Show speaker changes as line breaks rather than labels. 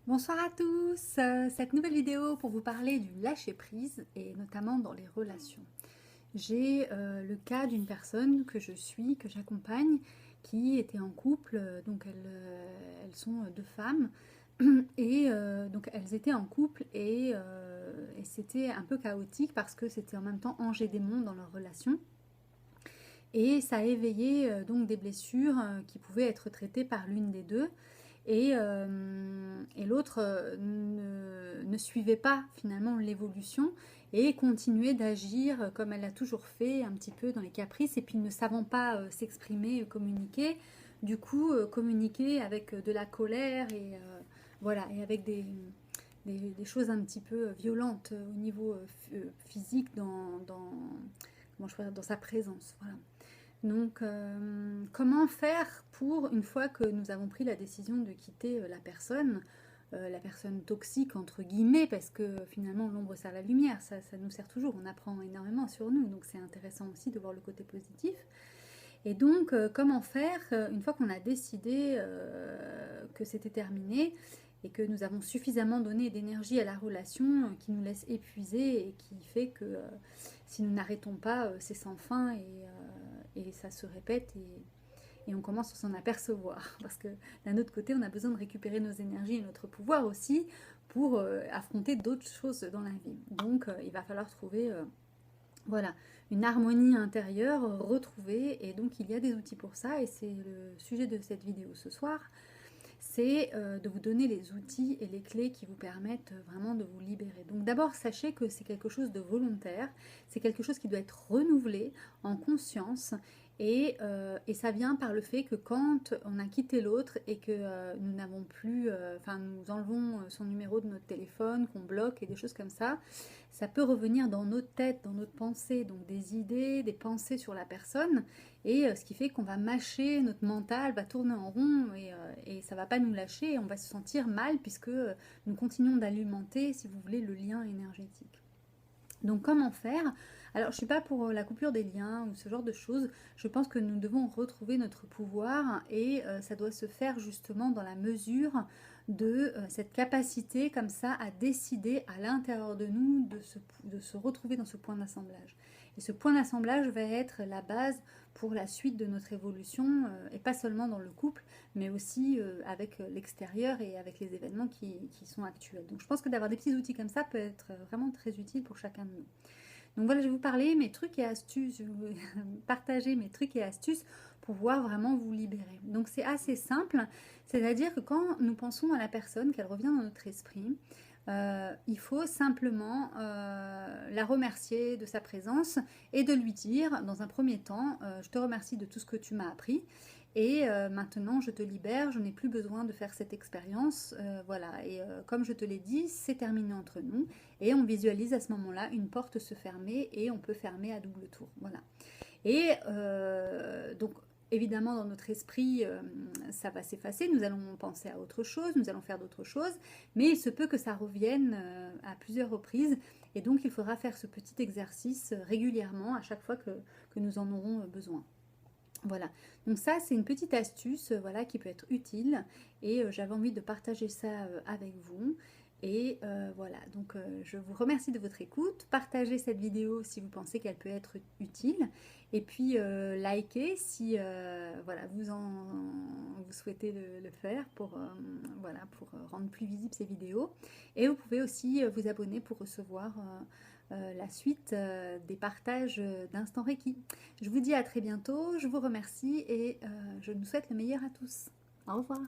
Bonsoir à tous, cette nouvelle vidéo pour vous parler du lâcher prise et notamment dans les relations. J'ai le cas d'une personne que je suis, que j'accompagne, qui était en couple, donc elles sont deux femmes, et donc elles étaient en couple et c'était un peu chaotique parce que c'était en même temps ange et démon dans leur relation. Et ça a éveillé donc des blessures qui pouvaient être traitées par l'une des deux. Et l'autre ne suivait pas finalement l'évolution et continuait d'agir comme elle a toujours fait, un petit peu dans les caprices, et puis ne savant pas s'exprimer, communiquer, du coup communiquer avec de la colère voilà, et avec des choses un petit peu violentes au niveau physique comment je peux dire, dans sa présence. Voilà. Donc, comment faire pour, une fois que nous avons pris la décision de quitter la personne toxique, entre guillemets, parce que finalement l'ombre sert la lumière, ça nous sert toujours, on apprend énormément sur nous, donc c'est intéressant aussi de voir le côté positif. Et donc, comment faire, une fois qu'on a décidé que c'était terminé, et que nous avons suffisamment donné d'énergie à la relation qui nous laisse épuisés et qui fait que si nous n'arrêtons pas, c'est sans fin et ça se répète et on commence à s'en apercevoir. Parce que d'un autre côté, on a besoin de récupérer nos énergies et notre pouvoir aussi pour affronter d'autres choses dans la vie. Donc, il va falloir trouver voilà, une harmonie intérieure retrouvée. Et donc, il y a des outils pour ça et c'est le sujet de cette vidéo ce soir. C'est de vous donner les outils et les clés qui vous permettent vraiment de vous libérer. Donc d'abord, sachez que c'est quelque chose de volontaire, c'est quelque chose qui doit être renouvelé en conscience et ça vient par le fait que quand on a quitté l'autre et que nous n'avons plus, enfin nous enlevons son numéro de notre téléphone, qu'on bloque et des choses comme ça peut revenir dans notre tête, dans notre pensée, donc des idées, des pensées sur la personne et ce qui fait qu'on va mâcher, notre mental va tourner en rond et ça va pas nous lâcher et on va se sentir mal puisque nous continuons d'alimenter, si vous voulez, le lien énergétique. Donc comment faire? Alors je ne suis pas pour la coupure des liens ou ce genre de choses, je pense que nous devons retrouver notre pouvoir et ça doit se faire justement dans la mesure de cette capacité comme ça à décider à l'intérieur de nous de se retrouver dans ce point d'assemblage. Et ce point d'assemblage va être la base pour la suite de notre évolution et pas seulement dans le couple mais aussi avec l'extérieur et avec les événements qui sont actuels. Donc je pense que d'avoir des petits outils comme ça peut être vraiment très utile pour chacun de nous. Donc voilà, je vais vous parler mes trucs et astuces, je vais vous partager mes trucs et astuces pour pouvoir vraiment vous libérer. Donc c'est assez simple, c'est-à-dire que quand nous pensons à la personne, qu'elle revient dans notre esprit, il faut simplement la remercier de sa présence et de lui dire dans un premier temps, je te remercie de tout ce que tu m'as appris et maintenant je te libère, je n'ai plus besoin de faire cette expérience, voilà, et comme je te l'ai dit, c'est terminé entre nous et on visualise à ce moment-là une porte se fermer et on peut fermer à double tour, voilà. Et donc évidemment dans notre esprit ça va s'effacer, nous allons penser à autre chose, nous allons faire d'autres choses, mais il se peut que ça revienne à plusieurs reprises et donc il faudra faire ce petit exercice régulièrement à chaque fois que nous en aurons besoin. Voilà, donc ça c'est une petite astuce voilà, qui peut être utile et j'avais envie de partager ça avec vous. Et voilà, donc je vous remercie de votre écoute. Partagez cette vidéo si vous pensez qu'elle peut être utile. Et puis likez si voilà, vous souhaitez le faire pour, voilà, pour rendre plus visibles ces vidéos. Et vous pouvez aussi vous abonner pour recevoir la suite des partages d'Instant Reiki. Je vous dis à très bientôt, je vous remercie et je vous souhaite le meilleur à tous. Au revoir.